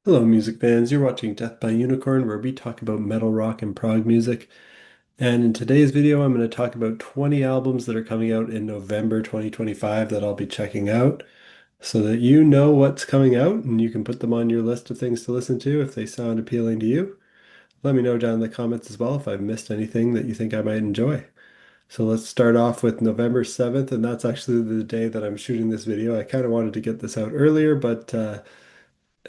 Hello, music fans. You're watching Death by Unicorn, where we talk about metal, rock, and prog music. And in today's video, I'm going to talk about 20 albums that are coming out in November 2025 that I'll be checking out so that you know what's coming out and you can put them on your list of things to listen to if they sound appealing to you. Let me know down in the comments as well if I've missed anything that you think I might enjoy. So let's start off with November 7th, and that's actually the day that I'm shooting this video. I kind of wanted to get this out earlier, but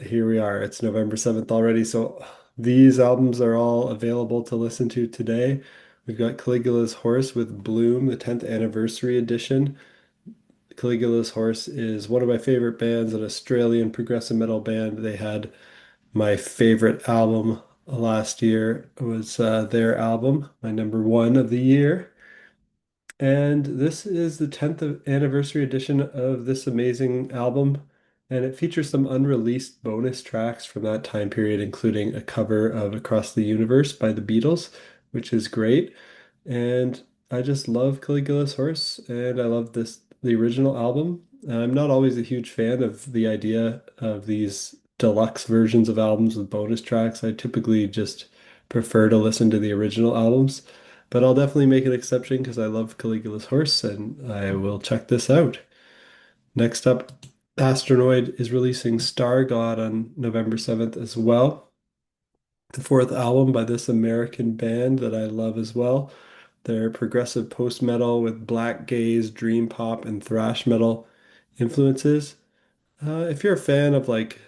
here we are. It's November 7th already. So these albums are all available to listen to today. We've got Caligula's Horse with Bloom, the 10th anniversary edition. Caligula's Horse is one of my favorite bands, an Australian progressive metal band. They had my favorite album last year. It was their album, my number one of the year. And this is the 10th anniversary edition of this amazing album, and it features some unreleased bonus tracks from that time period, including a cover of Across the Universe by the Beatles, which is great. And I just love Caligula's Horse, and I love the original album. I'm not always a huge fan of the idea of these deluxe versions of albums with bonus tracks. I typically just prefer to listen to the original albums. But I'll definitely make an exception because I love Caligula's Horse and I will check this out. Next up, Astronoid is releasing Stargod on November 7th as well. The fourth album by this American band that I love as well. They're progressive post metal with black gaze, dream pop, and thrash metal influences. If you're a fan of like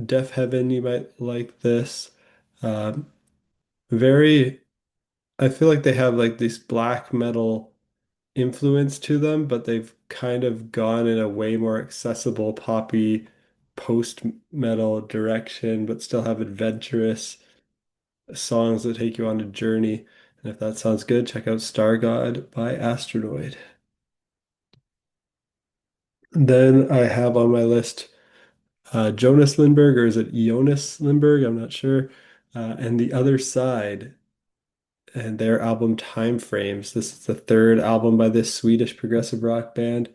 Deaf Heaven, you might like this. Um, very, I feel like they have like this black metal influence to them, but they've kind of gone in a way more accessible poppy post-metal direction, but still have adventurous songs that take you on a journey. And if that sounds good, check out Star God by Astronoid. Then I have on my list Jonas Lindberg, or is it Jonas Lindberg? I'm not sure. And The Other Side and their album Time Frames. This is the third album by this Swedish progressive rock band.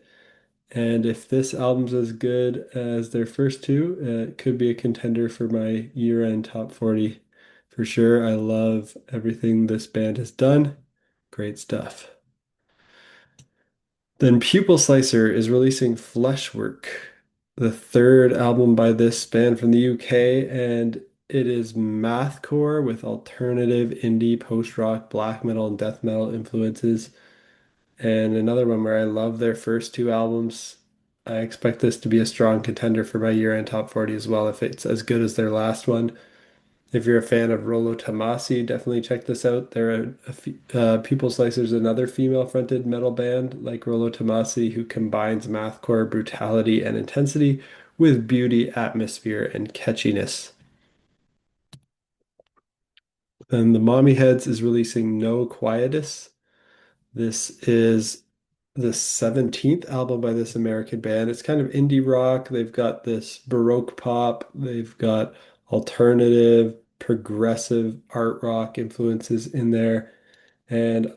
And if this album's as good as their first two, it could be a contender for my year-end top 40 for sure. I love everything this band has done. Great stuff. Then Pupil Slicer is releasing Fleshwork, the third album by this band from the UK, and it is mathcore with alternative indie, post-rock, black metal, and death metal influences. And another one where I love their first two albums. I expect this to be a strong contender for my year-end top 40 as well, if it's as good as their last one. If you're a fan of Rollo Tomasi, definitely check this out. People Slicer's another female-fronted metal band like Rollo Tomasi who combines mathcore brutality and intensity with beauty, atmosphere, and catchiness. Then the Mommyheads is releasing No Quietus. This is the 17th album by this American band. It's kind of indie rock. They've got this Baroque pop. They've got alternative, progressive art rock influences in there. And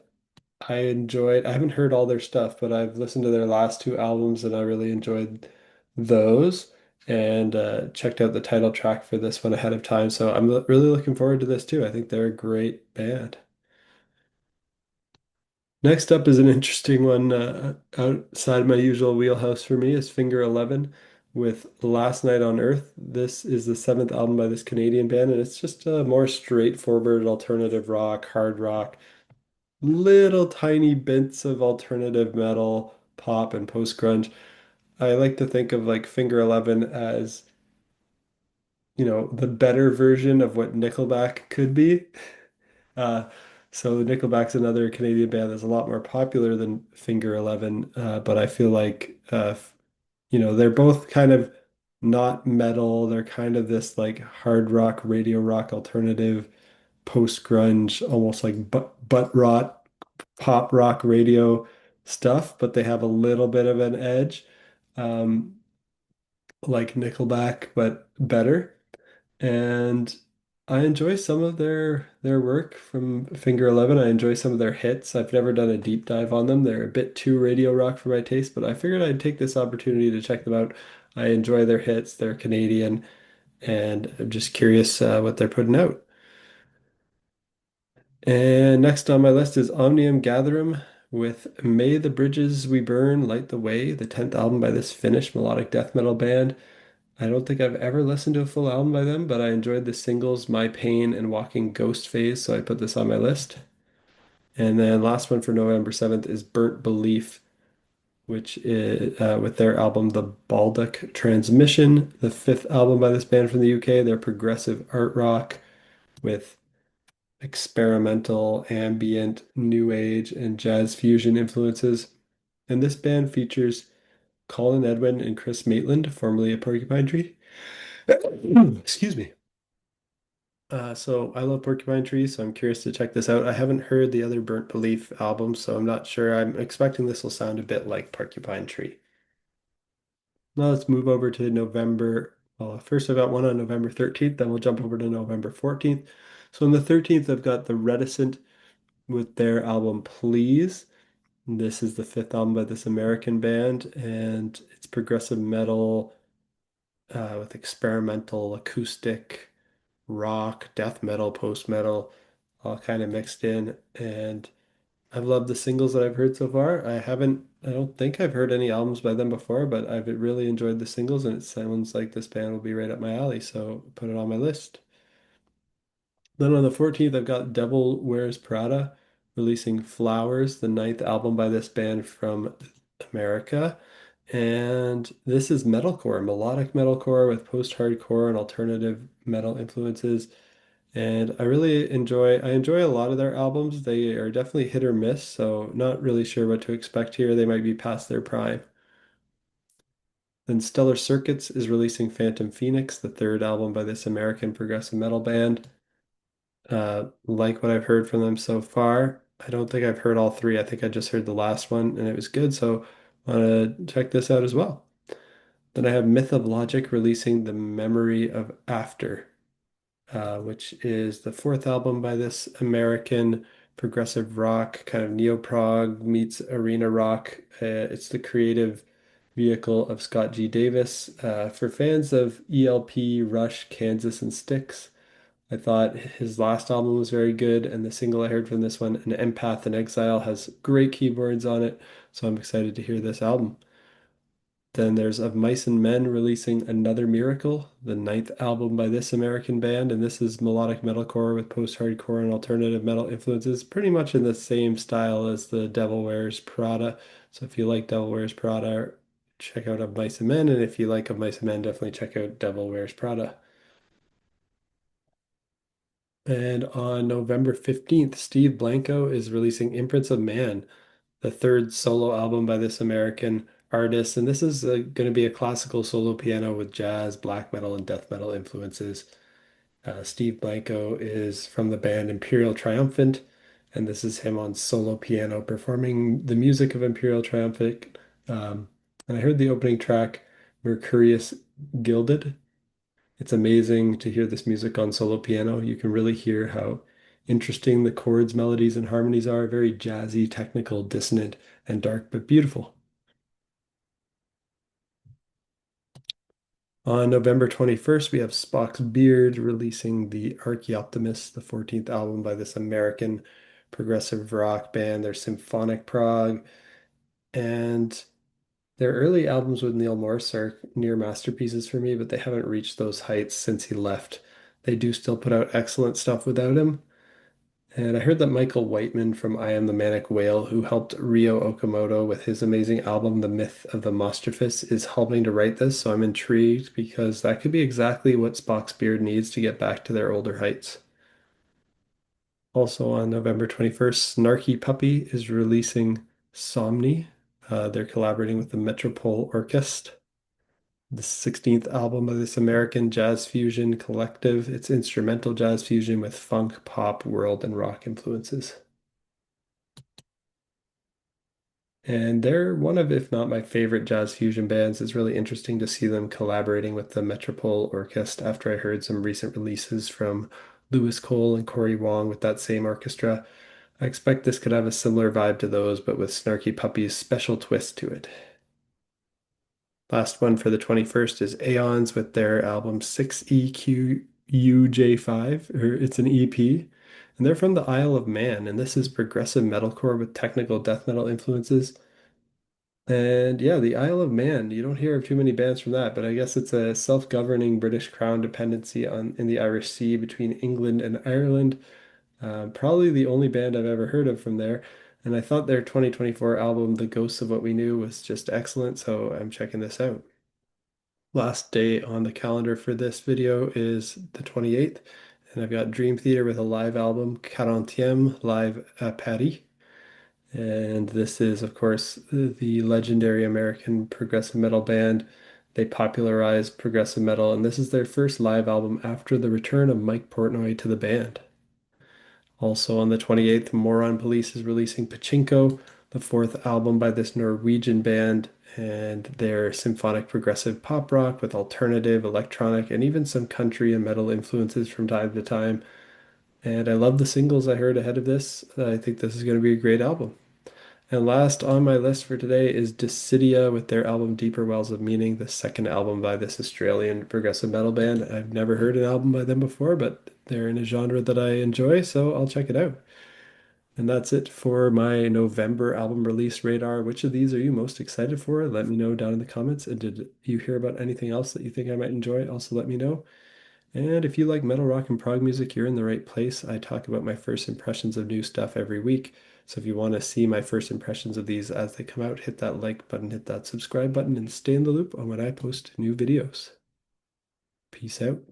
I haven't heard all their stuff, but I've listened to their last two albums and I really enjoyed those and checked out the title track for this one ahead of time. So I'm really looking forward to this too. I think they're a great band. Next up is an interesting one outside my usual wheelhouse for me is Finger 11 with Last Night on Earth. This is the seventh album by this Canadian band, and it's just a more straightforward alternative rock, hard rock, little tiny bits of alternative metal, pop, and post-grunge. I like to think of like Finger 11 as, the better version of what Nickelback could be. Uh, so Nickelback's another Canadian band that's a lot more popular than Finger 11, but I feel like they're both kind of not metal. They're kind of this like hard rock, radio rock alternative, post-grunge, almost like butt rot, pop rock radio stuff, but they have a little bit of an edge, um, like Nickelback, but better. And I enjoy some of their work from Finger 11. I enjoy some of their hits. I've never done a deep dive on them. They're a bit too radio rock for my taste, but I figured I'd take this opportunity to check them out. I enjoy their hits. They're Canadian, and I'm just curious what they're putting out. And next on my list is Omnium Gatherum with May the Bridges We Burn Light the Way, the 10th album by this Finnish melodic death metal band. I don't think I've ever listened to a full album by them, but I enjoyed the singles My Pain and Walking Ghost Phase, so I put this on my list. And then last one for November 7th is Burnt Belief, which is with their album The Baldock Transmission, the fifth album by this band from the UK. They're progressive art rock with experimental, ambient, new age, and jazz fusion influences. And this band features Colin Edwin and Chris Maitland, formerly of Porcupine Tree. Excuse me. So I love Porcupine Tree, so I'm curious to check this out. I haven't heard the other Burnt Belief albums, so I'm not sure. I'm expecting this will sound a bit like Porcupine Tree. Now let's move over to November. Well, first I've got one on November 13th, then we'll jump over to November 14th. So on the 13th, I've got the Reticent with their album Please. This is the fifth album by this American band, and it's progressive metal with experimental acoustic rock, death metal, post metal, all kind of mixed in. And I've loved the singles that I've heard so far. I don't think I've heard any albums by them before, but I've really enjoyed the singles, and it sounds like this band will be right up my alley, so put it on my list. Then on the 14th, I've got Devil Wears Prada releasing Flowers, the ninth album by this band from America. And this is metalcore, melodic metalcore with post-hardcore and alternative metal influences. And I enjoy a lot of their albums. They are definitely hit or miss, so not really sure what to expect here. They might be past their prime. Then Stellar Circuits is releasing Phantom Phoenix, the third album by this American progressive metal band. Like what I've heard from them so far. I don't think I've heard all three. I think I just heard the last one and it was good, so I want to check this out as well. Then I have Myth of Logic releasing The Memory of After, which is the fourth album by this American progressive rock, kind of neo-prog meets arena rock. It's the creative vehicle of Scott G. Davis. For fans of ELP, Rush, Kansas, and Styx, I thought his last album was very good, and the single I heard from this one, An Empath in Exile, has great keyboards on it, so I'm excited to hear this album. Then there's Of Mice and Men releasing Another Miracle, the ninth album by this American band, and this is melodic metalcore with post-hardcore and alternative metal influences, pretty much in the same style as the Devil Wears Prada. So if you like Devil Wears Prada, check out Of Mice and Men, and if you like Of Mice and Men, definitely check out Devil Wears Prada. And on November 15th, Steve Blanco is releasing Imprints of Man, the third solo album by this American artist. And this is going to be a classical solo piano with jazz, black metal, and death metal influences. Steve Blanco is from the band Imperial Triumphant, and this is him on solo piano performing the music of Imperial Triumphant. And I heard the opening track, Mercurius Gilded. It's amazing to hear this music on solo piano. You can really hear how interesting the chords, melodies, and harmonies are. Very jazzy, technical, dissonant, and dark, but beautiful. On November 21st, we have Spock's Beard releasing the Archaeoptimist, the 14th album by this American progressive rock band. Their symphonic prog. And their early albums with Neil Morse are near masterpieces for me, but they haven't reached those heights since he left. They do still put out excellent stuff without him. And I heard that Michael Whiteman from I Am the Manic Whale, who helped Ryo Okamoto with his amazing album, The Myth of the Mostraphus, is helping to write this. So I'm intrigued because that could be exactly what Spock's Beard needs to get back to their older heights. Also on November 21st, Snarky Puppy is releasing Somni. They're collaborating with the Metropole Orkest, the 16th album of this American jazz fusion collective. It's instrumental jazz fusion with funk, pop, world, and rock influences. And they're one of, if not my favorite jazz fusion bands. It's really interesting to see them collaborating with the Metropole Orkest after I heard some recent releases from Lewis Cole and Corey Wong with that same orchestra. I expect this could have a similar vibe to those, but with Snarky Puppy's special twist to it. Last one for the 21st is Aeons with their album 6EQUJ5, or it's an EP. And they're from the Isle of Man, and this is progressive metalcore with technical death metal influences. And yeah, the Isle of Man, you don't hear of too many bands from that, but I guess it's a self-governing British Crown dependency in the Irish Sea between England and Ireland. Probably the only band I've ever heard of from there. And I thought their 2024 album, The Ghosts of What We Knew, was just excellent, so I'm checking this out. Last day on the calendar for this video is the 28th, and I've got Dream Theater with a live album, Quarantieme, live at Paris. And this is, of course, the legendary American progressive metal band. They popularized progressive metal, and this is their first live album after the return of Mike Portnoy to the band. Also on the 28th, Moron Police is releasing Pachinko, the fourth album by this Norwegian band, and their symphonic progressive pop rock with alternative, electronic, and even some country and metal influences from time to time. And I love the singles I heard ahead of this. I think this is going to be a great album. And last on my list for today is Dissidia with their album Deeper Wells of Meaning, the second album by this Australian progressive metal band. I've never heard an album by them before, but they're in a genre that I enjoy, so I'll check it out. And that's it for my November album release radar. Which of these are you most excited for? Let me know down in the comments. And did you hear about anything else that you think I might enjoy? Also, let me know. And if you like metal rock and prog music, you're in the right place. I talk about my first impressions of new stuff every week. So if you want to see my first impressions of these as they come out, hit that like button, hit that subscribe button, and stay in the loop on when I post new videos. Peace out.